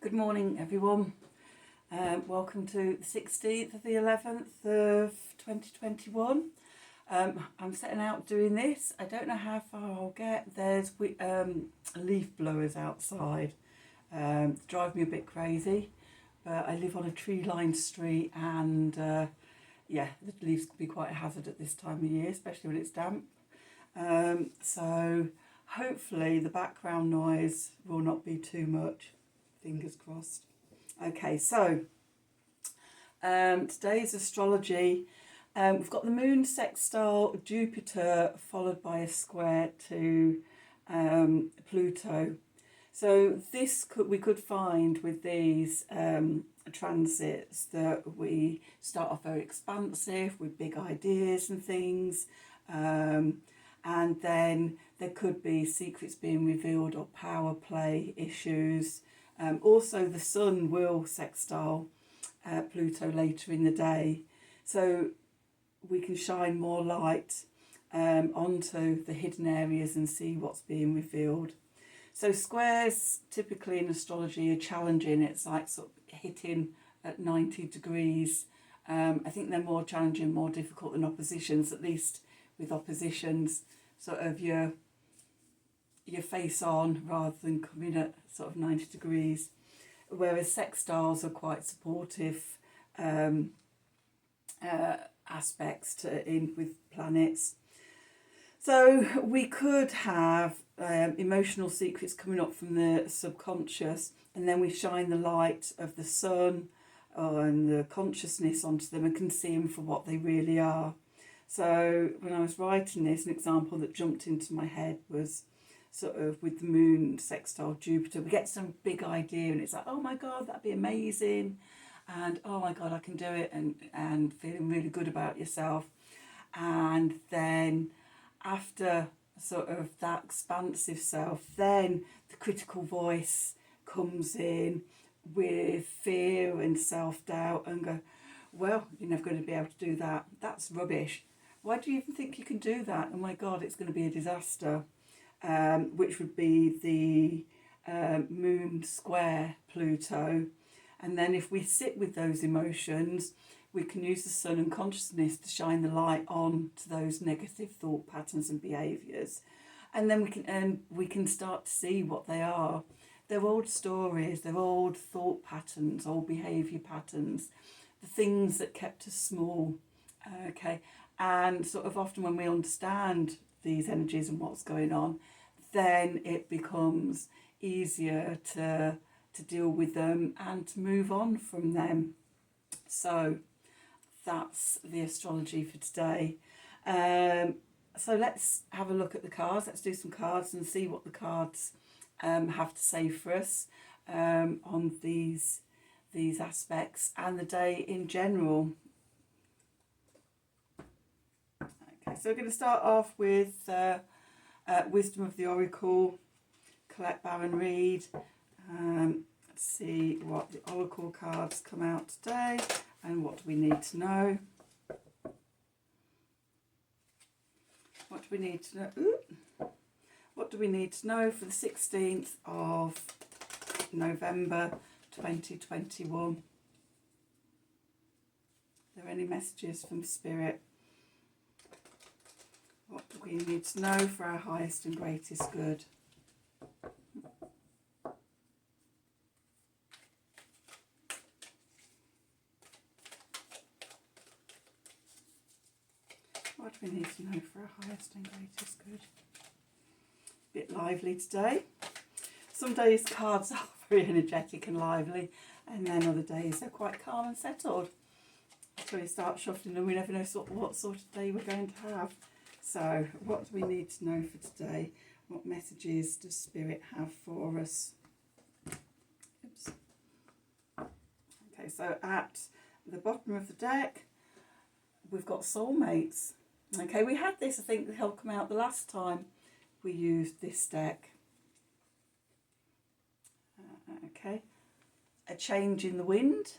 Good morning, everyone. Welcome to the 16th of the 11th of 2021. I'm setting out doing this. I don't know how far I'll get. There's leaf blowers outside. Drive me a bit crazy, but I live on a tree-lined street and yeah, the leaves can be quite a hazard at this time of year, especially when it's damp. So hopefully the background noise will not be too much. Fingers crossed. Okay, so today's astrology. We've got the moon sextile Jupiter followed by a square to Pluto. So we could find with these transits that we start off very expansive with big ideas and things, and then there could be secrets being revealed or power play issues. Also, the sun will sextile Pluto later in the day, so we can shine more light onto the hidden areas and see what's being revealed. So squares typically in astrology are challenging. It's like sort of hitting at 90 degrees. I think they're more challenging, more difficult than oppositions, at least with oppositions, sort of your face on rather than coming at sort of 90 degrees, whereas sextiles are quite supportive aspects with planets. So we could have emotional secrets coming up from the subconscious, and then we shine the light of the sun and the consciousness onto them and can see them for what they really are. So when I was writing this, an example that jumped into my head was sort of with the moon sextile Jupiter. We get some big idea and it's like, oh my God, that'd be amazing. And oh my God, I can do it, and feeling really good about yourself. And then after sort of that expansive self, then the critical voice comes in with fear and self-doubt and go, well, you're never going to be able to do that. That's rubbish. Why do you even think you can do that? Oh my God, it's going to be a disaster. Which would be the moon square Pluto. And then if we sit with those emotions, we can use the sun and consciousness to shine the light on to those negative thought patterns and behaviours. And then we can start to see what they are. They're old stories, they're old thought patterns, old behaviour patterns, the things that kept us small. Okay, and sort of often when we understand these energies and what's going on, then it becomes easier to deal with them and to move on from them. So that's the astrology for today. So let's have a look at the cards. Let's do some cards and see what the cards have to say for us on these aspects and the day in general. Okay, so we're going to start off with Wisdom of the Oracle, Colette Baron Reid. Let's see what the Oracle cards come out today and what do we need to know. What do we need to know? What do we need to know for the 16th of November 2021? Are there any messages from Spirit? What do we need to know for our highest and greatest good? What do we need to know for our highest and greatest good? A bit lively today. Some days cards are very energetic and lively, and then other days they're quite calm and settled. Until you start shuffling them, we never know what sort of day we're going to have. So, what do we need to know for today? What messages does Spirit have for us? Oops. Okay, so at the bottom of the deck, we've got soulmates. Okay, we had this, I think, to help come out the last time we used this deck. Okay, a change in the wind.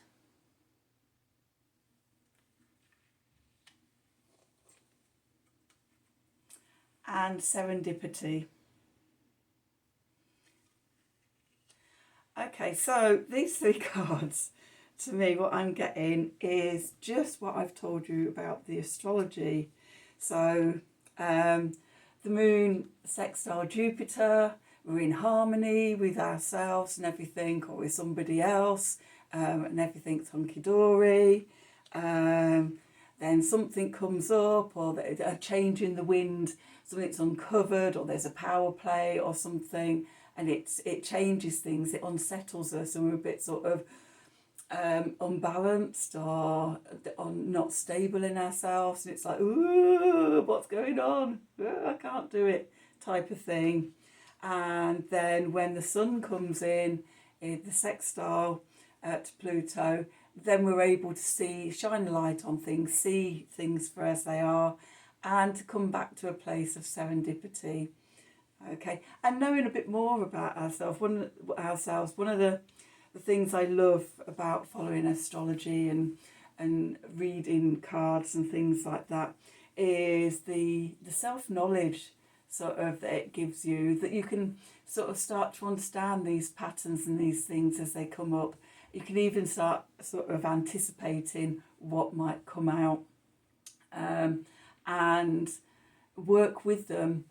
And serendipity. Okay, so these three cards, to me, what I'm getting is just what I've told you about the astrology. So, the moon sextile Jupiter, we're in harmony with ourselves and everything, or with somebody else, and everything's hunky-dory. Then something comes up, or a change in the wind, something's uncovered, or there's a power play or something, and it changes things, it unsettles us, and we're a bit sort of unbalanced or not stable in ourselves, and it's like, ooh, what's going on? Ooh, I can't do it, type of thing. And then when the sun comes in the sextile to Pluto, then we're able to shine a light on things, see things for as they are, and to come back to a place of serendipity. Okay, and knowing a bit more about ourselves. One of the things I love about following astrology and reading cards and things like that is the self-knowledge sort of that it gives you, that you can sort of start to understand these patterns and these things as they come up. You can even start sort of anticipating what might come out, and work with them,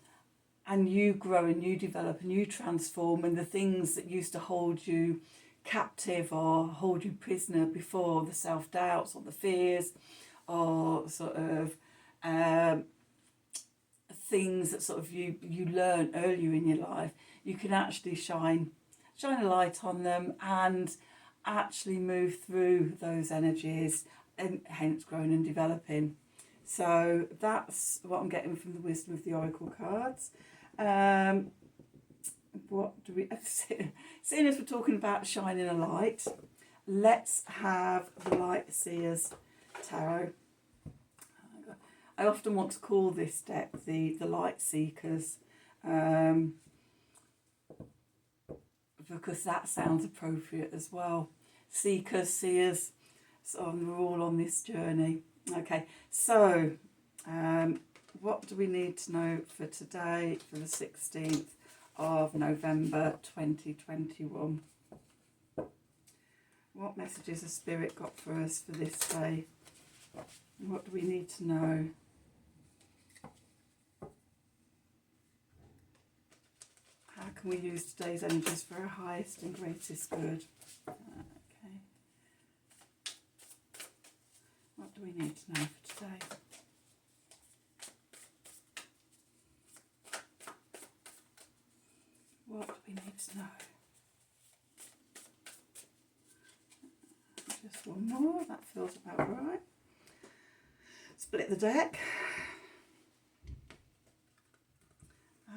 and you grow and you develop and you transform, and the things that used to hold you captive or hold you prisoner before, the self-doubts or the fears or sort of things that sort of you learn earlier in your life, you can actually shine a light on them and actually move through those energies, and hence growing and developing. So that's what I'm getting from the wisdom of the oracle cards. What do we seeing as we're talking about shining a light, let's have the Light Seers Tarot. I often want to call this deck the Light Seekers, because that sounds appropriate as well. Seekers, seers, so we're all on this journey. Okay, so what do we need to know for today, for the 16th of November 2021? What messages has Spirit got for us for this day? What do we need to know? How can we use today's energies for our highest and greatest good? Okay. What do we need to know for today? What do we need to know? Just one more, that feels about right. Split the deck.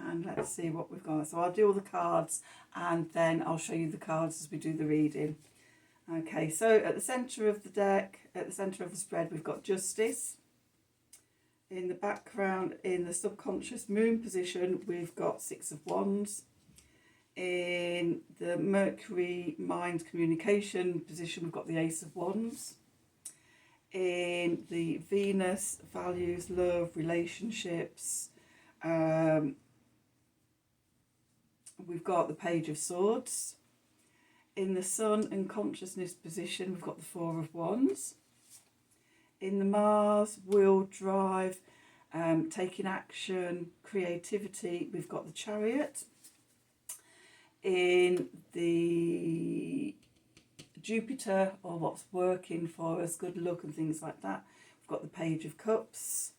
And let's see what we've got. So I'll do all the cards and then I'll show you the cards as we do the reading. Okay, so at the centre of the deck, at the centre of the spread, we've got Justice. In the background, in the subconscious moon position, we've got Six of Wands. In the Mercury mind communication position, we've got the Ace of Wands. In the Venus values, love, relationships, we've got the Page of Swords. In the Sun and consciousness position, we've got the Four of Wands. In the Mars, will, drive, taking action, creativity, we've got the Chariot. In the Jupiter, or what's working for us, good luck and things like that, we've got the Page of Cups.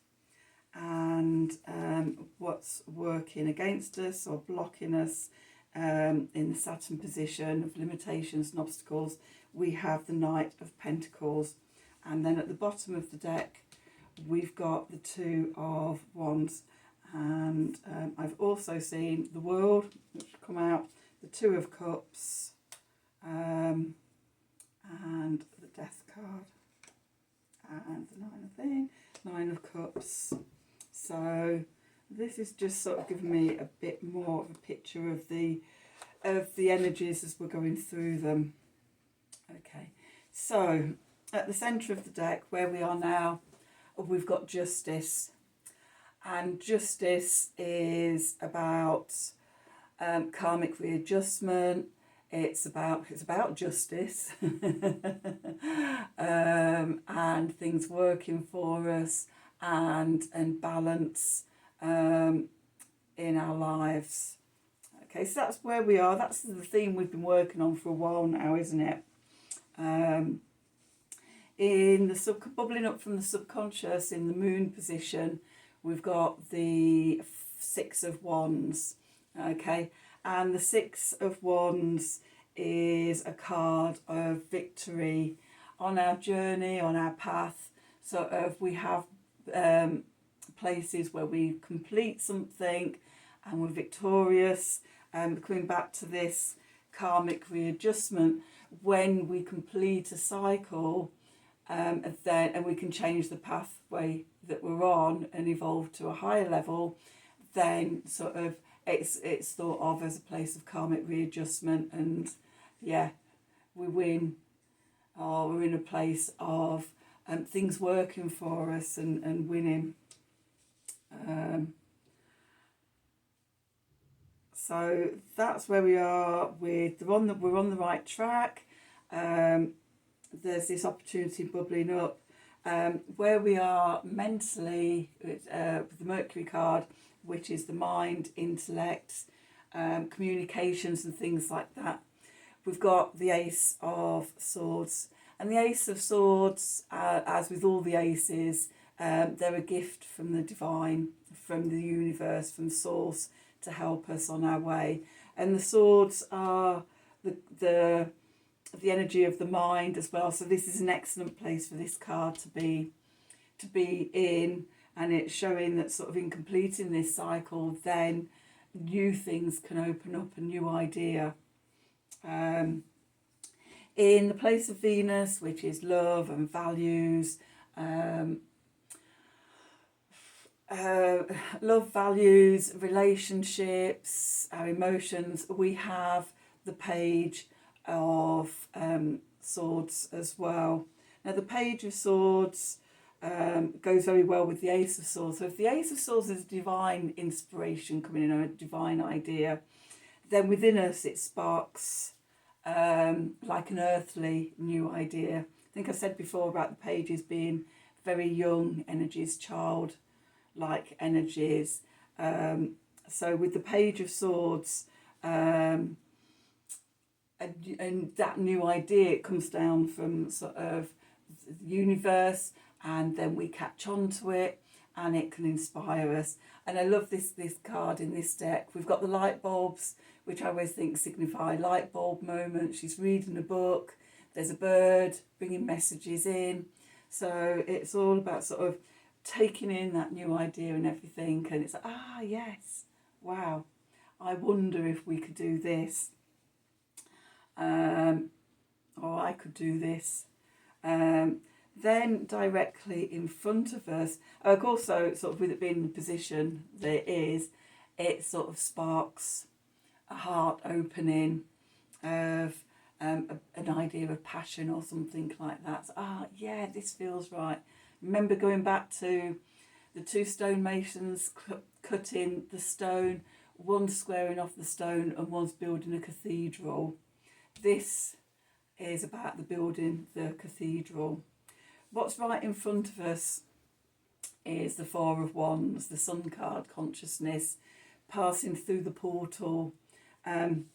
And what's working against us or blocking us, in the Saturn position of limitations and obstacles, we have the Knight of Pentacles. And then at the bottom of the deck, we've got the Two of Wands. And I've also seen the World, which will come out, the Two of Cups, and the Death card, and the Nine of Cups. So this is just sort of giving me a bit more of a picture of the energies as we're going through them. Okay, so at the centre of the deck, where we are now, we've got Justice. And Justice is about karmic readjustment. It's about justice and things working for us, and balance in our lives. Okay, so that's where we are. That's the theme we've been working on for a while now, isn't it? In the bubbling up from the subconscious, in the moon position, we've got the Six of Wands. Okay, and the Six of Wands is a card of victory on our journey, on our path. Sort of, we have places where we complete something and we're victorious. Coming back to this karmic readjustment, when we complete a cycle, and we can change the pathway that we're on and evolve to a higher level, then sort of it's thought of as a place of karmic readjustment, and yeah, we win, or we're in a place of things working for us and winning. So that's where we are with we're on the right track. There's this opportunity bubbling up. Where we are mentally with the Mercury card, which is the mind, intellect, communications and things like that. We've got the Ace of Swords. And the Ace of Swords, as with all the aces, they're a gift from the divine, from the universe, from source, to help us on our way. And the swords are the energy of the mind as well. So this is an excellent place for this card to be in, and it's showing that sort of in completing this cycle, then new things can open up, a new idea. In the place of Venus, which is love and values, love, values, relationships, our emotions, we have the Page of Swords as well. Now the Page of Swords goes very well with the Ace of Swords. So if the Ace of Swords is divine inspiration coming in, or a divine idea, then within us it sparks like an earthly new idea. I think I said before about the pages being very young energies, child-like energies. So with the Page of Swords, and that new idea, it comes down from sort of the universe, and then we catch on to it, and it can inspire us. And I love this card in this deck. We've got the light bulbs, which I always think signify light bulb moment. She's reading a book. There's a bird bringing messages in. So it's all about sort of taking in that new idea and everything. And it's like, yes, wow, I wonder if we could do this. Or I could do this. Then directly in front of us, also sort of with it being in the position that it is, it sort of sparks a heart opening of an idea of passion or something like that. So, yeah, this feels right. Remember going back to the two stonemasons cutting the stone, one squaring off the stone and one's building a cathedral. This is about the building the cathedral. What's right in front of us is the Four of Wands, the Sun card, consciousness, passing through the portal. And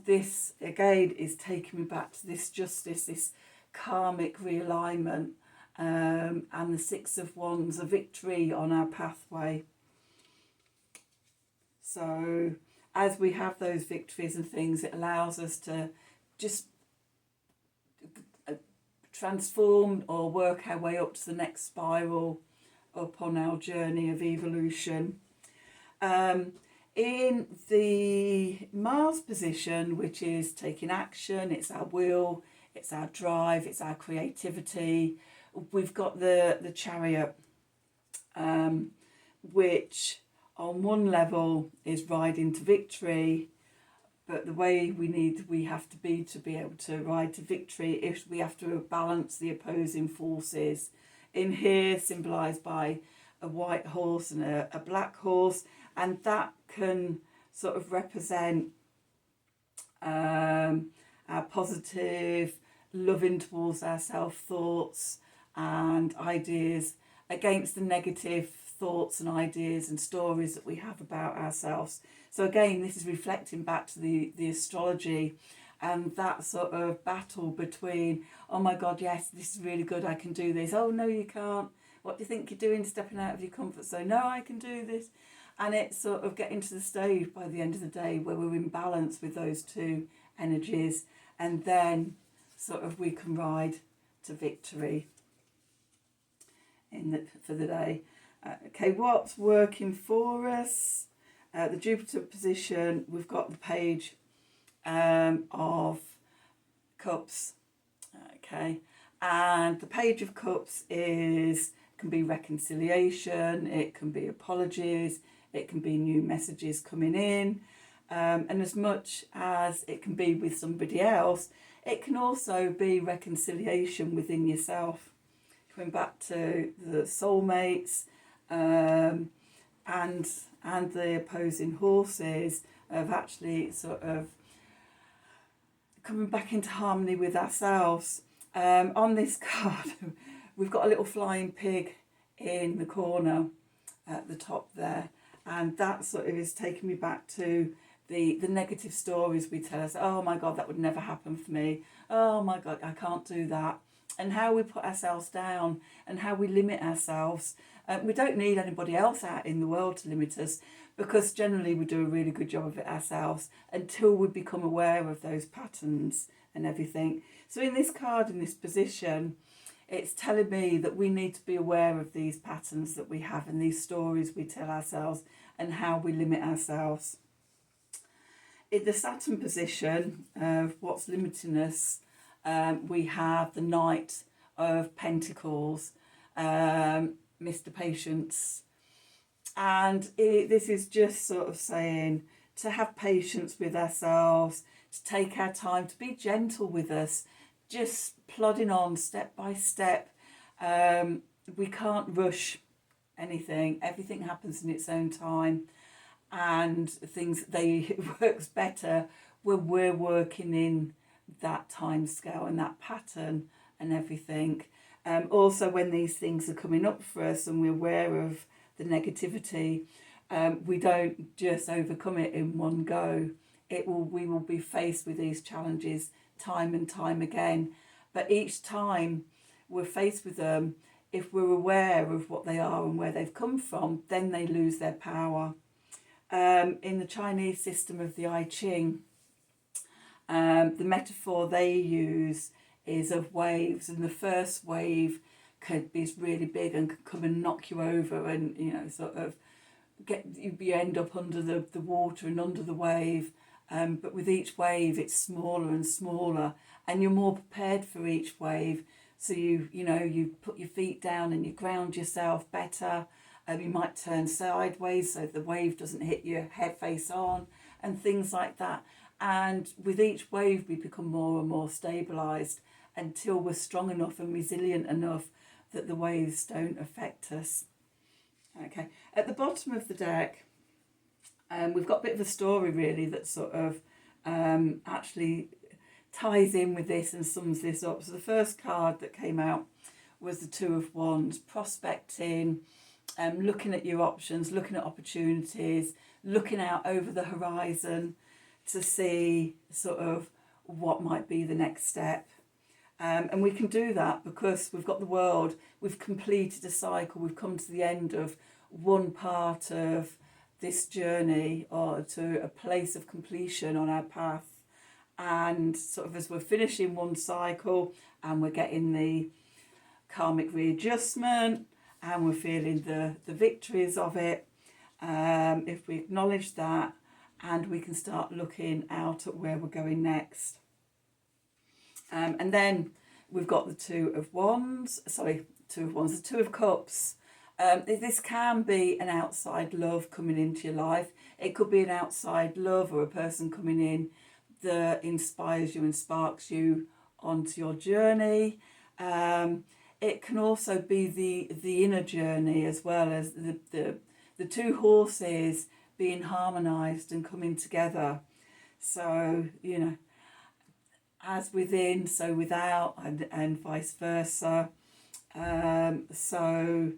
this, again, is taking me back to this justice, this karmic realignment, and the Six of Wands, a victory on our pathway. So as we have those victories and things, it allows us to just transform or work our way up to the next spiral up on our journey of evolution. In the Mars position, which is taking action, it's our will, it's our drive, it's our creativity, we've got the Chariot, which on one level is riding to victory, but the way we have to be able to ride to victory, if we have to balance the opposing forces. In here, symbolised by a white horse and a black horse, and that can sort of represent our positive, loving towards ourselves thoughts and ideas against the negative thoughts and ideas and stories that we have about ourselves. So again, this is reflecting back to the astrology and that sort of battle between, oh my God, yes, this is really good, I can do this. Oh no, you can't. What do you think you're doing, stepping out of your comfort zone? No, I can do this. And it's sort of getting to the stage by the end of the day where we're in balance with those two energies, and then sort of we can ride to victory for the day. Okay, what's working for us? The Jupiter position, we've got the Page of Cups. Okay, and the Page of Cups can be reconciliation, it can be apologies, it can be new messages coming in, and as much as it can be with somebody else, it can also be reconciliation within yourself, coming back to the soulmates, and the opposing horses, of actually sort of coming back into harmony with ourselves. On this card, we've got a little flying pig in the corner at the top there, and that sort of is taking me back to the negative stories we tell us. Oh my God, that would never happen for me. Oh my God, I can't do that. And how we put ourselves down and how we limit ourselves. We don't need anybody else out in the world to limit us, because generally we do a really good job of it ourselves until we become aware of those patterns and everything. So in this card, in this position, it's telling me that we need to be aware of these patterns that we have and these stories we tell ourselves and how we limit ourselves. In the Saturn position of what's limiting us, we have the Knight of Pentacles, Mr. Patience. And this is just sort of saying to have patience with ourselves, to take our time, to be gentle with us, just plodding on step by step. We can't rush anything. Everything happens in its own time, and it works better when we're working in that time scale and that pattern and everything. Also, when these things are coming up for us and we're aware of the negativity, we don't just overcome it in one go. We will be faced with these challenges time and time again. But each time we're faced with them, if we're aware of what they are and where they've come from, then they lose their power. In the Chinese system of the I Ching, the metaphor they use is of waves, and the first wave could be really big and could come and knock you over, and sort of you end up under the water and under the wave. But with each wave, it's smaller and smaller, and you're more prepared for each wave. So you put your feet down and you ground yourself better. You might turn sideways so the wave doesn't hit your head face on, and things like that. And with each wave, we become more and more stabilised until we're strong enough and resilient enough that the waves don't affect us. Okay, at the bottom of the deck, we've got a bit of a story really that sort of actually ties in with this and sums this up. So the first card that came out was the Two of Wands, prospecting, looking at your options, looking at opportunities, looking out over the horizon to see sort of what might be the next step. And we can do that because we've got the world, we've completed a cycle, we've come to the end of one part of this journey, or to a place of completion on our path. And sort of as we're finishing one cycle and we're getting the karmic readjustment and we're feeling the victories of it, if we acknowledge that, and we can start looking out at where we're going next. And then we've got the Two of Cups. This can be an outside love coming into your life. It could be an outside love or a person coming in that inspires you and sparks you onto your journey. It can also be the inner journey, as well as the two horses being harmonised and coming together. So, you know, as within, so without, and vice versa. So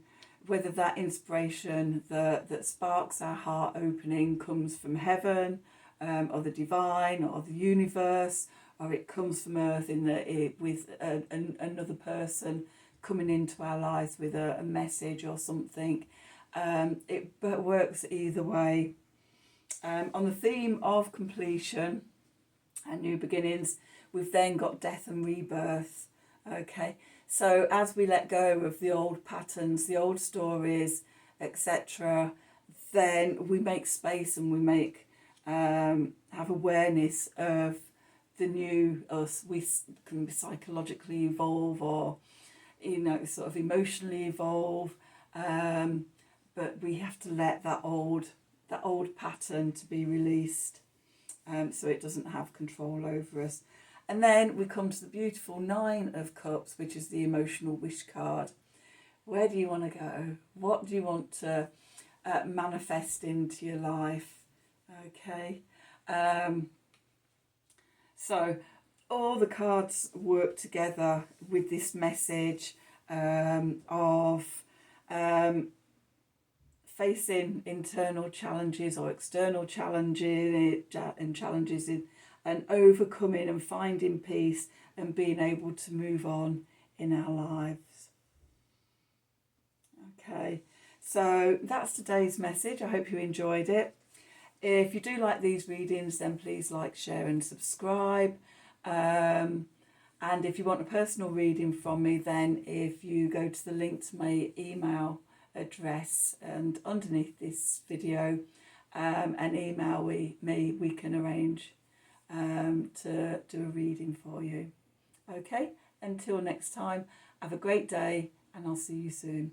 whether that inspiration that sparks our heart opening comes from heaven, or the divine, or the universe, or it comes from earth with another person coming into our lives with a message or something. It works either way. On the theme of completion and new beginnings, we've then got death and rebirth. Okay, so as we let go of the old patterns, the old stories, etc., then we make space and we make have awareness of the new us. We can psychologically evolve, or sort of emotionally evolve, but we have to let that old pattern to be released, so it doesn't have control over us. And then we come to the beautiful 9 of Cups, which is the emotional wish card. Where do you want to go? What do you want to manifest into your life? Okay. So all the cards work together with this message of facing internal challenges or external challenges and overcoming and finding peace and being able to move on in our lives. Okay, so that's today's message. I hope you enjoyed it. If you do like these readings, then please like, share and subscribe. And if you want a personal reading from me, then if you go to the link to my email address and underneath this video and email me, we can arrange to do a reading for you. Okay, until next time, have a great day and I'll see you soon.